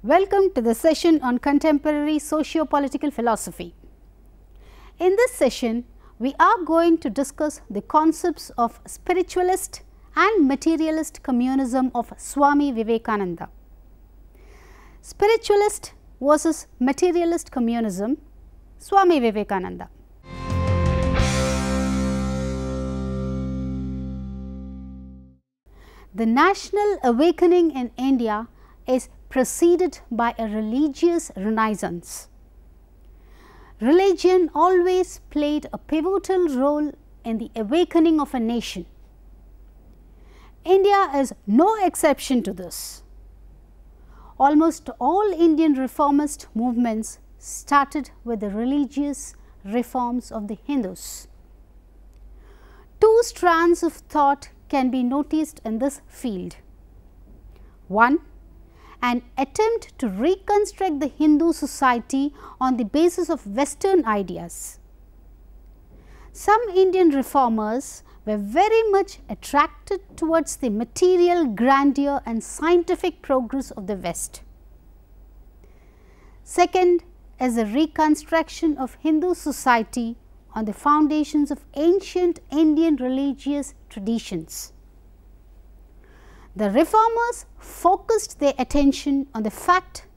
Welcome to the session on contemporary socio-political philosophy. In this session, we are going to discuss the concepts of spiritualist and materialist communism of Swami Vivekananda. Spiritualist versus materialist communism, Swami Vivekananda. The national awakening in India is preceded by a religious renaissance. Religion always played a pivotal role in the awakening of a nation. India is no exception to this. Almost all Indian reformist movements started with the religious reforms of the Hindus. Two strands of thought can be noticed in this field. One, an attempt to reconstruct the Hindu society on the basis of Western ideas. Some Indian reformers were very much attracted towards the material grandeur and scientific progress of the West. Second is a reconstruction of Hindu society on the foundations of ancient Indian religious traditions. The reformers focused their attention on the fact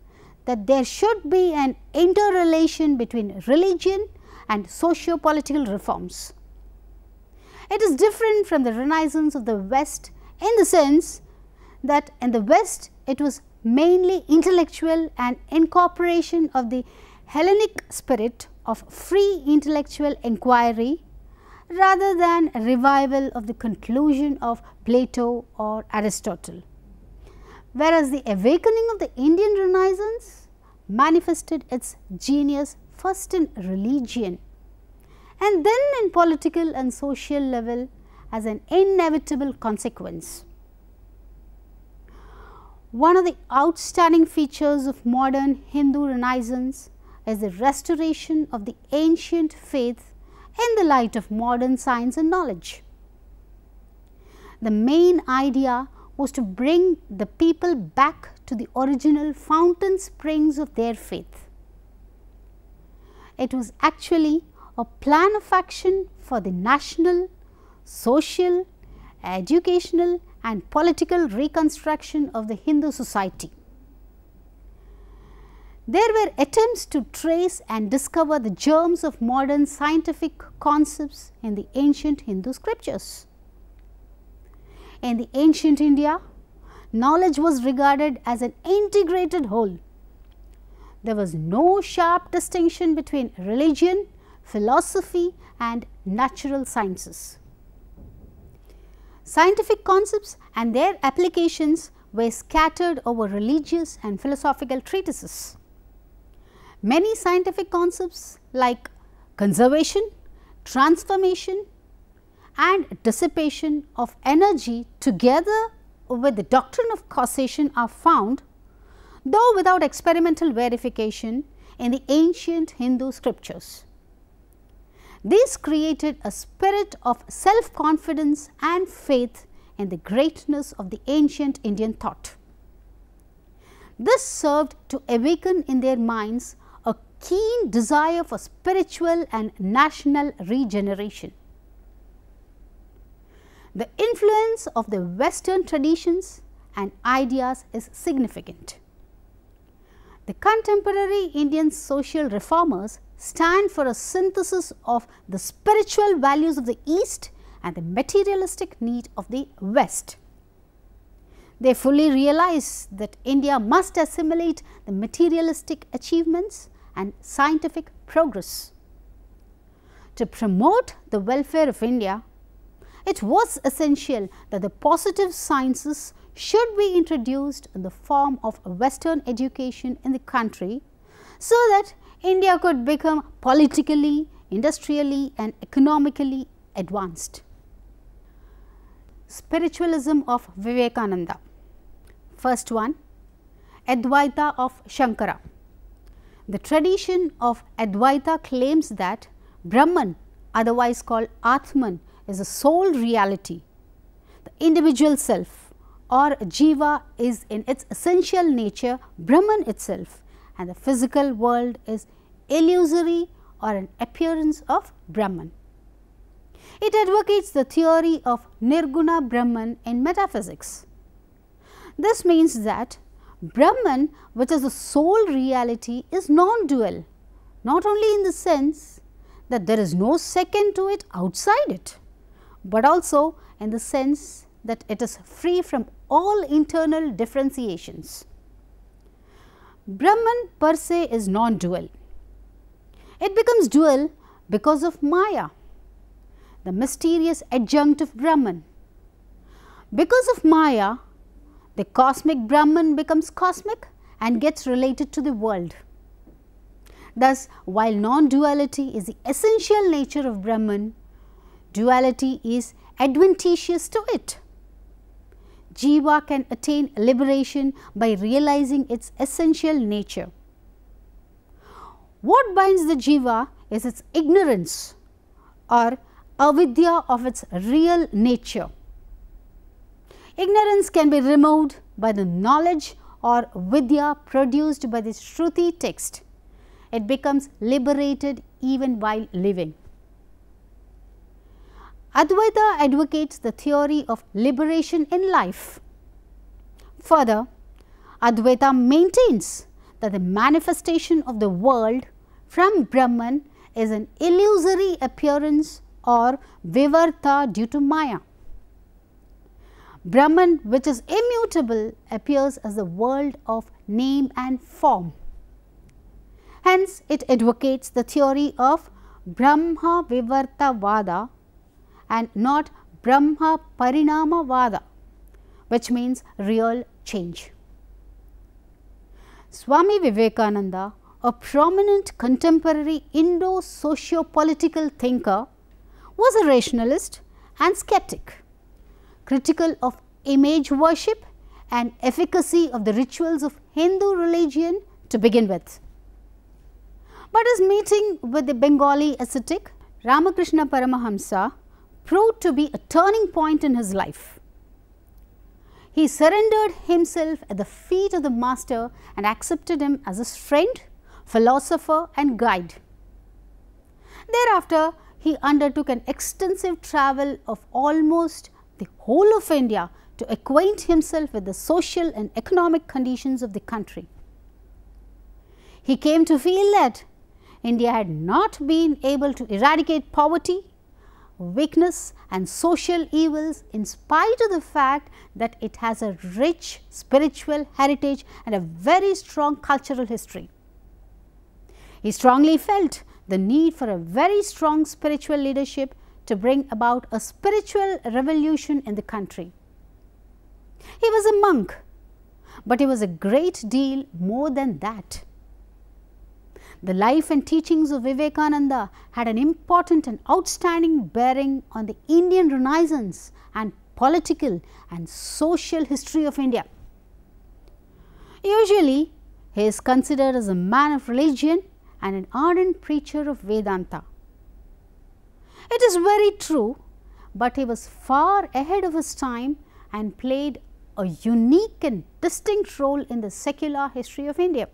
that there should be an interrelation between religion and socio-political reforms. It is different from the Renaissance of the West in the sense that in the West it was mainly intellectual and incorporation of the Hellenic spirit of free intellectual inquiry rather than a revival of the conclusion of Plato or Aristotle, whereas the awakening of the Indian Renaissance manifested its genius first in religion and then in political and social level as an inevitable consequence. One of the outstanding features of modern Hindu Renaissance is the restoration of the ancient faith in the light of modern science and knowledge. The main idea was to bring the people back to the original fountain springs of their faith. It was actually a plan of action for the national, social, educational and political reconstruction of the Hindu society. There were attempts to trace and discover the germs of modern scientific concepts in the ancient Hindu scriptures. In the ancient India, knowledge was regarded as an integrated whole. There was no sharp distinction between religion, philosophy and natural sciences. Scientific concepts and their applications were scattered over religious and philosophical treatises. Many scientific concepts like conservation, transformation and dissipation of energy together with the doctrine of causation are found, though without experimental verification, in the ancient Hindu scriptures. This created a spirit of self-confidence and faith in the greatness of the ancient Indian thought. This served to awaken in their minds a keen desire for spiritual and national regeneration. The influence of the Western traditions and ideas is significant. The contemporary Indian social reformers stand for a synthesis of the spiritual values of the East and the materialistic need of the West. They fully realize that India must assimilate the materialistic achievements and scientific progress. To promote the welfare of India, it was essential that the positive sciences should be introduced in the form of Western education in the country, so that India could become politically, industrially and economically advanced. Spiritualism of Vivekananda. First one, Advaita of Shankara. The tradition of Advaita claims that Brahman, otherwise called Atman, is a sole reality, the individual self or Jiva is in its essential nature Brahman itself, and the physical world is illusory or an appearance of Brahman. It advocates the theory of Nirguna Brahman in metaphysics. This means that Brahman, which is the sole reality, is non-dual, not only in the sense that there is no second to it outside it, but also in the sense that it is free from all internal differentiations. Brahman per se is non-dual. It becomes dual because of Maya, the mysterious adjunct of Brahman. Because of Maya, the cosmic Brahman becomes cosmic and gets related to the world. Thus, while non-duality is the essential nature of Brahman, duality is adventitious to it. Jiva can attain liberation by realizing its essential nature. What binds the Jiva is its ignorance or avidya of its real nature. Ignorance can be removed by the knowledge or vidya produced by the Shruti text. It becomes liberated even while living. Advaita advocates the theory of liberation in life. Further, Advaita maintains that the manifestation of the world from Brahman is an illusory appearance or vivarta due to Maya. Brahman, which is immutable, appears as the world of name and form. Hence, it advocates the theory of Brahma Vivarta Vada and not Brahma Parinama Vada, which means real change. Swami Vivekananda, a prominent contemporary Indo-socio-political thinker, was a rationalist and skeptic, critical of image worship and efficacy of the rituals of Hindu religion to begin with. But his meeting with the Bengali ascetic Ramakrishna Paramahamsa proved to be a turning point in his life. He surrendered himself at the feet of the master and accepted him as his friend, philosopher and guide. Thereafter, he undertook an extensive travel of almost the whole of India to acquaint himself with the social and economic conditions of the country. He came to feel that India had not been able to eradicate poverty, weakness and social evils in spite of the fact that it has a rich spiritual heritage and a very strong cultural history. He strongly felt the need for a very strong spiritual leadership to bring about a spiritual revolution in the country. He was a monk, but he was a great deal more than that. The life and teachings of Vivekananda had an important and outstanding bearing on the Indian Renaissance and political and social history of India. Usually, he is considered as a man of religion and an ardent preacher of Vedanta. It is very true, but he was far ahead of his time and played a unique and distinct role in the secular history of India.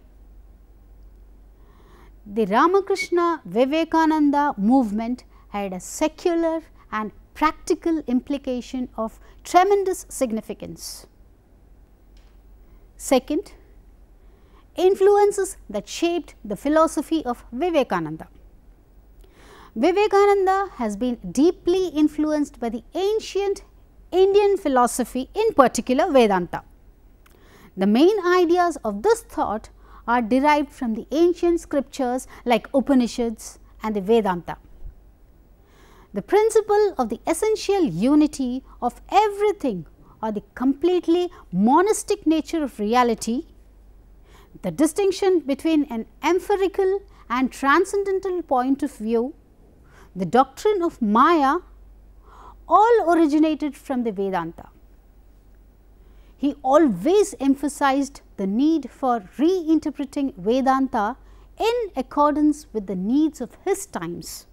The Ramakrishna Vivekananda movement had a secular and practical implication of tremendous significance. Second, influences that shaped the philosophy of Vivekananda. Vivekananda has been deeply influenced by the ancient Indian philosophy, in particular Vedanta. The main ideas of this thought are derived from the ancient scriptures like Upanishads and the Vedanta. The principle of the essential unity of everything or the completely monistic nature of reality, the distinction between an empirical and transcendental point of view, the doctrine of Maya, all originated from the Vedanta. He always emphasized the need for reinterpreting Vedanta in accordance with the needs of his times.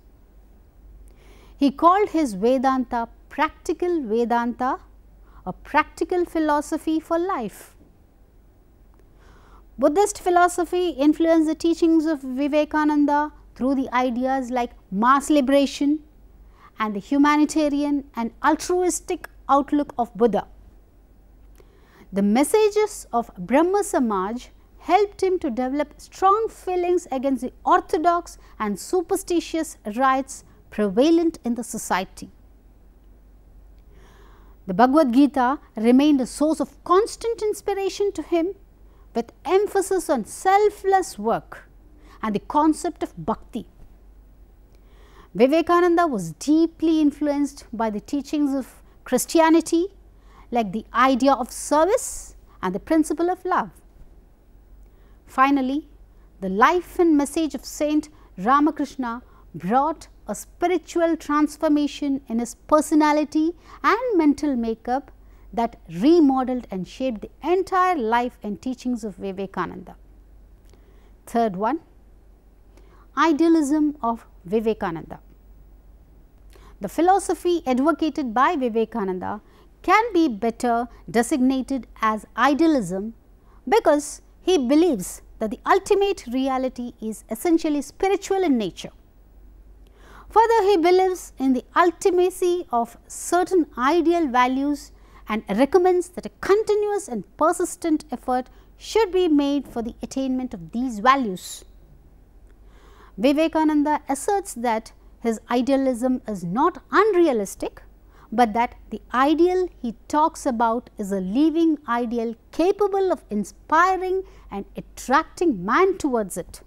He called his Vedanta practical Vedanta a practical philosophy for life. Buddhist philosophy influenced the teachings of Vivekananda through the ideas like mass liberation and the humanitarian and altruistic outlook of Buddha. The messages of Brahma Samaj helped him to develop strong feelings against the orthodox and superstitious rites prevalent in the society. The Bhagavad Gita remained a source of constant inspiration to him, with emphasis on selfless work and the concept of bhakti. Vivekananda was deeply influenced by the teachings of Christianity, like the idea of service and the principle of love. Finally, the life and message of Saint Ramakrishna brought a spiritual transformation in his personality and mental makeup that remodeled and shaped the entire life and teachings of Vivekananda. Third one, idealism of Vivekananda. The philosophy advocated by Vivekananda can be better designated as idealism because he believes that the ultimate reality is essentially spiritual in nature. Further, he believes in the ultimacy of certain ideal values and recommends that a continuous and persistent effort should be made for the attainment of these values. Vivekananda asserts that his idealism is not unrealistic, but that the ideal he talks about is a living ideal capable of inspiring and attracting man towards it.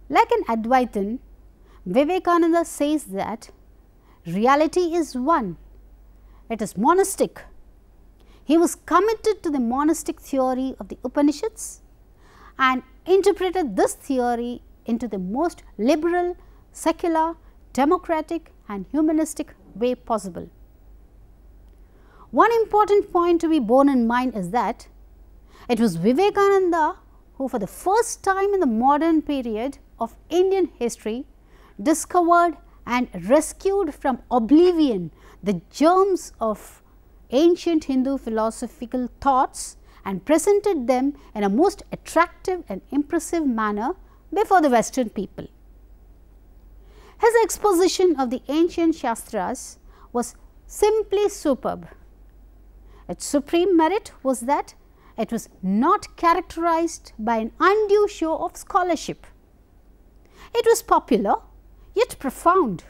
Like an Advaitin, Vivekananda says that reality is one. It is monastic. He was committed to the monastic theory of the Upanishads and interpreted this theory into the most liberal, secular, democratic and humanistic way possible. One important point to be borne in mind is that it was Vivekananda who, for the first time in the modern period of Indian history, discovered and rescued from oblivion the germs of ancient Hindu philosophical thoughts and presented them in a most attractive and impressive manner before the Western people. His exposition of the ancient Shastras was simply superb. Its supreme merit was that it was not characterized by an undue show of scholarship. It was popular, yet profound.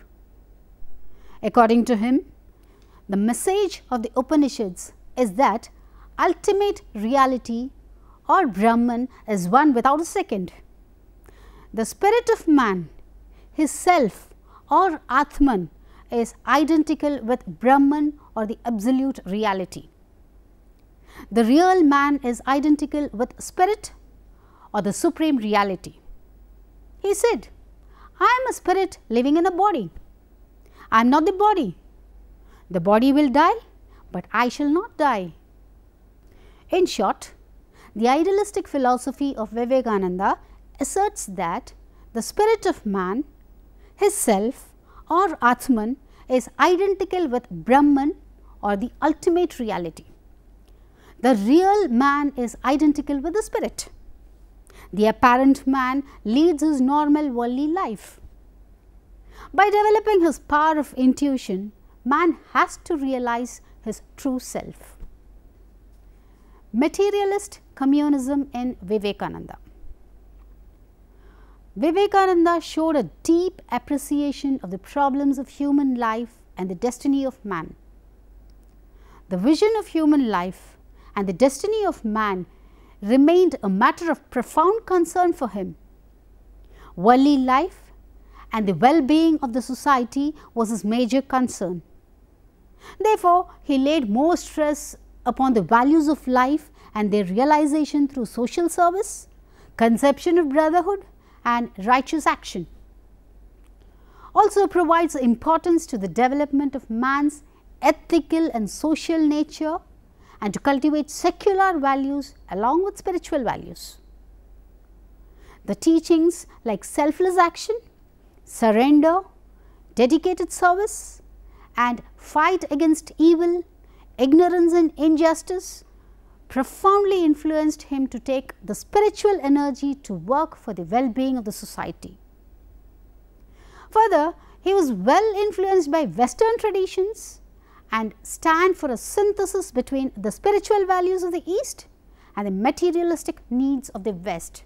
According to him, the message of the Upanishads is that ultimate reality or Brahman is one without a second. The spirit of man, his self or Atman, is identical with Brahman or the absolute reality. The real man is identical with spirit or the supreme reality. He said, I am a spirit living in a body. I am not the body. The body will die, but I shall not die. In short, the idealistic philosophy of Vivekananda asserts that the spirit of man, his self or Atman, is identical with Brahman or the ultimate reality. The real man is identical with the spirit. The apparent man leads his normal worldly life. By developing his power of intuition, man has to realize his true self. Materialist communism in Vivekananda. Vivekananda showed a deep appreciation of the problems of human life and the destiny of man. The vision of human life and the destiny of man remained a matter of profound concern for him. Worldly life and the well-being of the society was his major concern. Therefore, he laid more stress upon the values of life and their realization through social service, conception of brotherhood and righteous action. Also provides importance to the development of man's ethical and social nature and to cultivate secular values along with spiritual values. The teachings like selfless action, surrender, dedicated service and fight against evil ignorance and injustice profoundly influenced him to take the spiritual energy to work for the well-being of the society. Further, he was well influenced by Western traditions and stand for a synthesis between the spiritual values of the East and the materialistic needs of the West.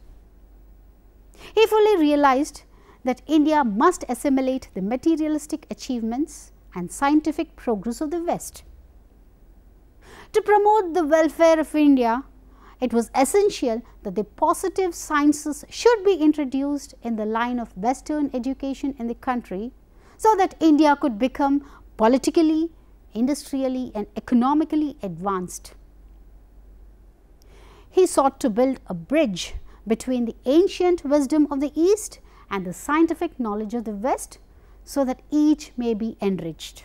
He fully realized that India must assimilate the materialistic achievements and scientific progress of the West. To promote the welfare of India, it was essential that the positive sciences should be introduced in the line of Western education in the country, so that India could become politically, industrially and economically advanced. He sought to build a bridge between the ancient wisdom of the East and the scientific knowledge of the West, so that each may be enriched.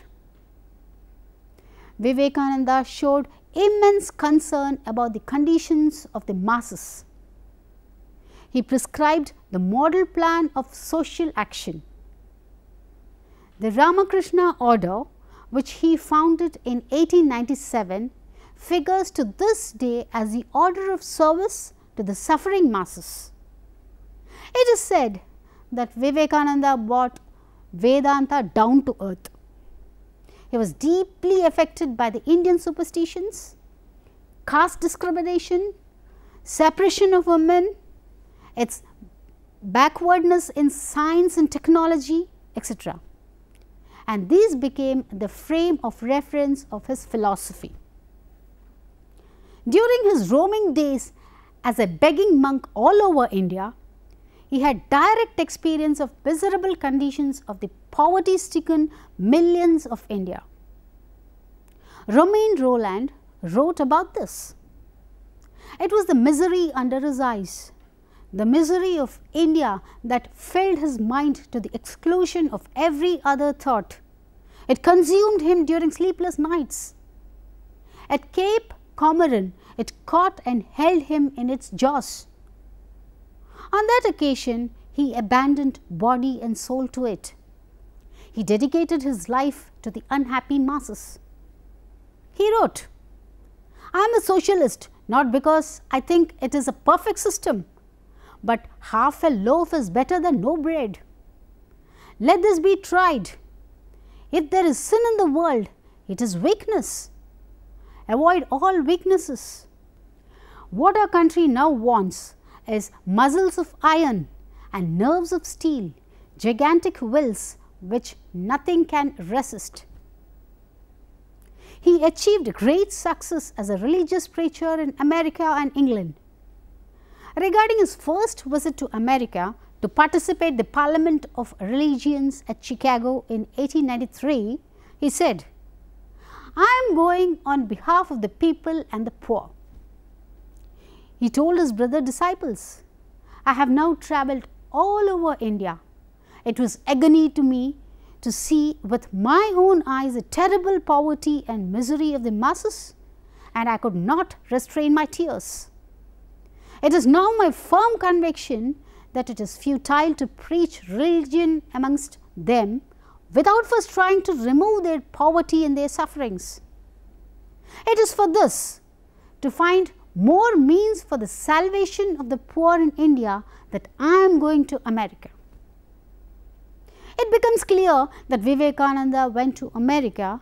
Vivekananda showed immense concern about the conditions of the masses. He prescribed the model plan of social action. The Ramakrishna order, which he founded in 1897, figures to this day as the order of service to the suffering masses. It is said that Vivekananda brought Vedanta down to earth. He was deeply affected by the Indian superstitions, caste discrimination, separation of women, its backwardness in science and technology, etc. And these became the frame of reference of his philosophy. During his roaming days as a begging monk all over India, he had direct experience of miserable conditions of the poverty-stricken millions of India. Romain Rolland wrote about this. It was the misery under his eyes, the misery of India that filled his mind to the exclusion of every other thought. It consumed him during sleepless nights. At Cape Comorin, it caught and held him in its jaws. On that occasion, he abandoned body and soul to it. He dedicated his life to the unhappy masses. He wrote, "I am a socialist not because I think it is a perfect system, but half a loaf is better than no bread. Let this be tried. If there is sin in the world, it is weakness. Avoid all weaknesses. What our country now wants is muscles of iron and nerves of steel, gigantic wills which nothing can resist." He achieved great success as a religious preacher in America and England. Regarding his first visit to America to participate in the Parliament of Religions at Chicago in 1893, he said, "I am going on behalf of the people and the poor." He told his brother disciples, "I have now travelled all over India. It was agony to me to see with my own eyes the terrible poverty and misery of the masses, and I could not restrain my tears. It is now my firm conviction that it is futile to preach religion amongst them without first trying to remove their poverty and their sufferings. It is for this, to find more means for the salvation of the poor in India, that I am going to America." It becomes clear that Vivekananda went to America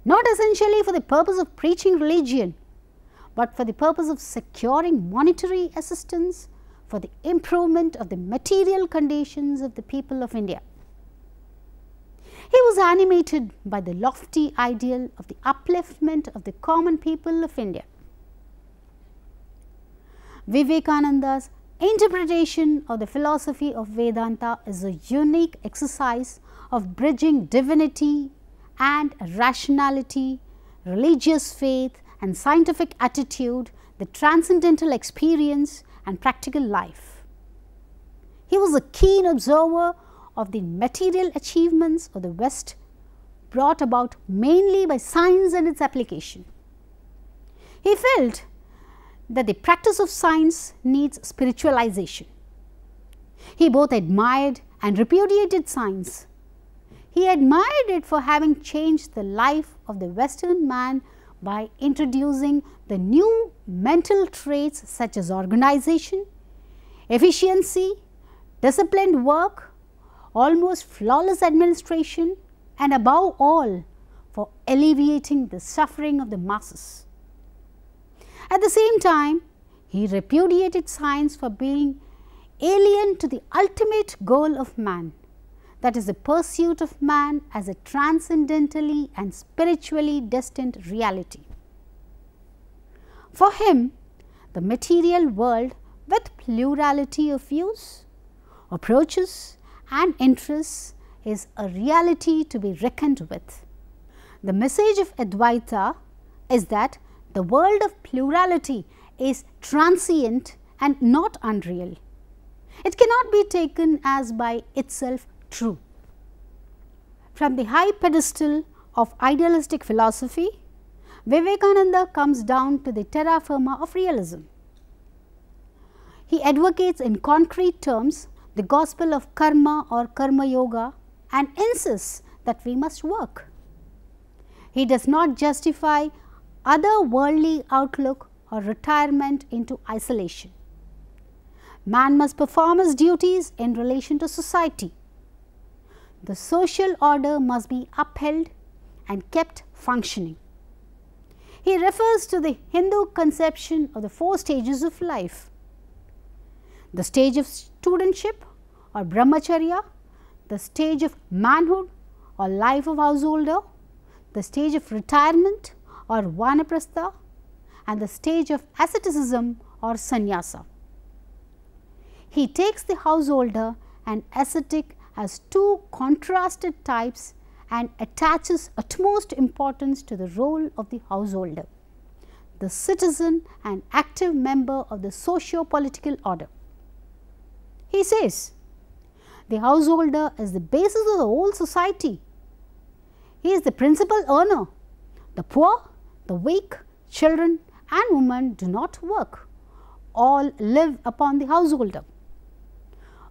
not essentially for the purpose of preaching religion, but for the purpose of securing monetary assistance for the improvement of the material conditions of the people of India. He was animated by the lofty ideal of the upliftment of the common people of India. Vivekananda's interpretation of the philosophy of Vedanta is a unique exercise of bridging divinity and rationality, religious faith and scientific attitude, the transcendental experience and practical life. He was a keen observer of the material achievements of the West, brought about mainly by science and its application. He felt that the practice of science needs spiritualization. He both admired and repudiated science. He admired it for having changed the life of the Western man by introducing the new mental traits such as organization, efficiency, disciplined work, almost flawless administration, and above all, for alleviating the suffering of the masses. At the same time, he repudiated science for being alien to the ultimate goal of man, that is the pursuit of man as a transcendentally and spiritually destined reality. For him, the material world with plurality of views, approaches and interests is a reality to be reckoned with. The message of Advaita is that the world of plurality is transient and not unreal. It cannot be taken as by itself true. From the high pedestal of idealistic philosophy, Vivekananda comes down to the terra firma of realism. He advocates in concrete terms the gospel of karma or karma yoga and insists that we must work. He does not justify other worldly outlook or retirement into isolation. Man must perform his duties in relation to society. The social order must be upheld and kept functioning. He refers to the Hindu conception of the 4 stages of life: the stage of studentship or brahmacharya, the stage of manhood or life of householder, the stage of retirement or vanaprastha, and the stage of asceticism or sannyasa. He takes the householder and ascetic as 2 contrasted types and attaches utmost importance to the role of the householder, the citizen and active member of the socio-political order. He says, the householder is the basis of the whole society. He is the principal earner. The poor, the weak, children and women do not work. All live upon the householder.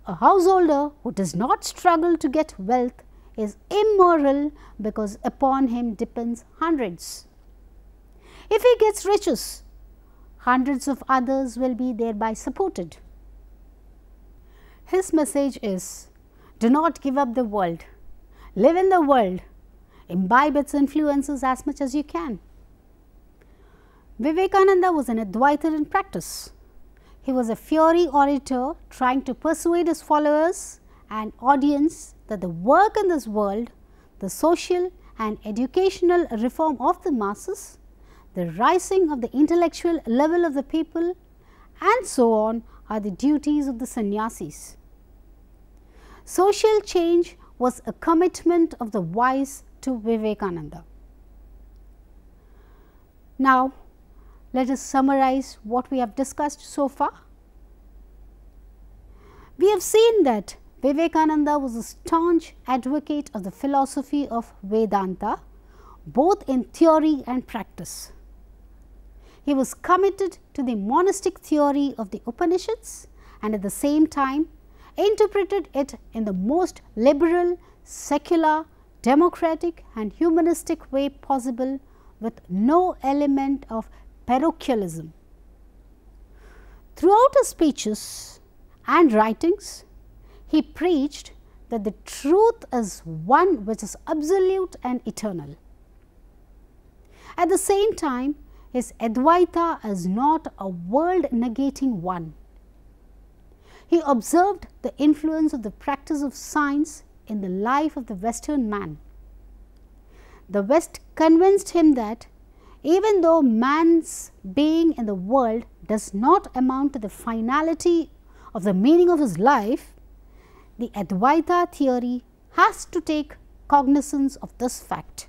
A householder who does not struggle to get wealth is immoral because upon him depends hundreds. If he gets riches, hundreds of others will be thereby supported. His message is, do not give up the world, live in the world, imbibe its influences as much as you can. Vivekananda was an Advaita in practice. He was a fiery orator trying to persuade his followers and audience that the work in this world, the social and educational reform of the masses, the rising of the intellectual level of the people and so on are the duties of the sannyasis. Social change was a commitment of the wise to Vivekananda. Now, let us summarize what we have discussed so far. We have seen that Vivekananda was a staunch advocate of the philosophy of Vedanta, both in theory and practice. He was committed to the monistic theory of the Upanishads and at the same time interpreted it in the most liberal, secular, democratic and humanistic way possible with no element of parochialism. Throughout his speeches and writings, he preached that the truth is one which is absolute and eternal. At the same time, his Advaita is not a world-negating one. He observed the influence of the practice of science in the life of the Western man. The West convinced him that even though man's being in the world does not amount to the finality of the meaning of his life, the Advaita theory has to take cognizance of this fact.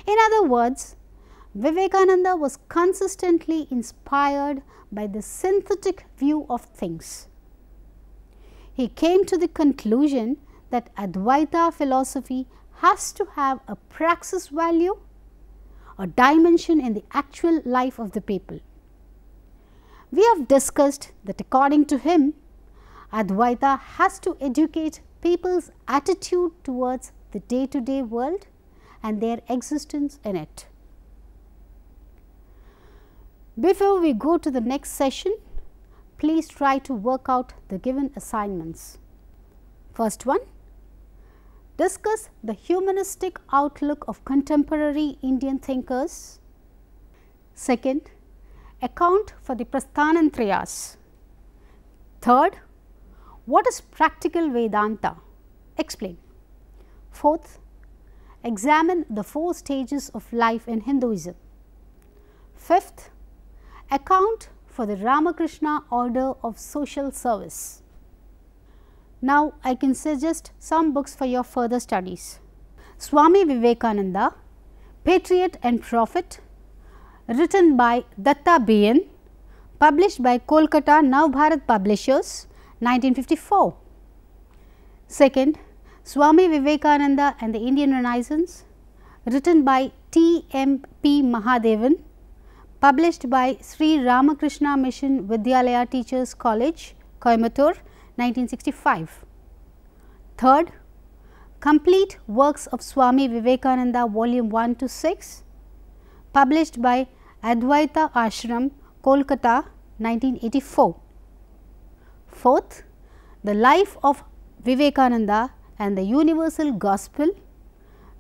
In other words, Vivekananda was consistently inspired by the synthetic view of things. He came to the conclusion that Advaita philosophy has to have a praxis value, a dimension in the actual life of the people. We have discussed that according to him, Advaita has to educate people's attitude towards the day-to-day world and their existence in it. Before we go to the next session, please try to work out the given assignments. First one, discuss the humanistic outlook of contemporary Indian thinkers. Second, account for the Prasthanantrayas. Third, what is practical Vedanta? Explain. Fourth, examine the 4 stages of life in Hinduism. Fifth, account for the Ramakrishna order of social service. Now, I can suggest some books for your further studies. Swami Vivekananda, Patriot and Prophet, written by Datta B.N., published by Kolkata Navbharat Publishers, 1954. Second, Swami Vivekananda and the Indian Renaissance, written by T. M. P. Mahadevan, published by Sri Ramakrishna Mission Vidyalaya Teachers College, Coimbatore, 1965. Third, complete works of Swami Vivekananda, volume 1 to 6, published by Advaita Ashram, Kolkata, 1984. Fourth, the life of Vivekananda and the Universal Gospel,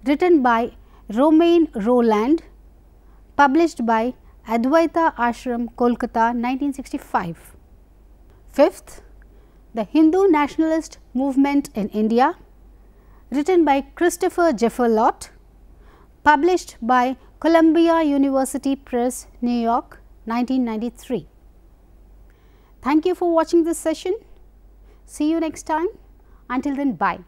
written by Romain Rolland, published by Advaita Ashram, Kolkata, 1965. Fifth, the Hindu Nationalist Movement in India, written by Christopher Jefferlot, published by Columbia University Press, New York, 1993. Thank you for watching this session. See you next time. Until then, bye.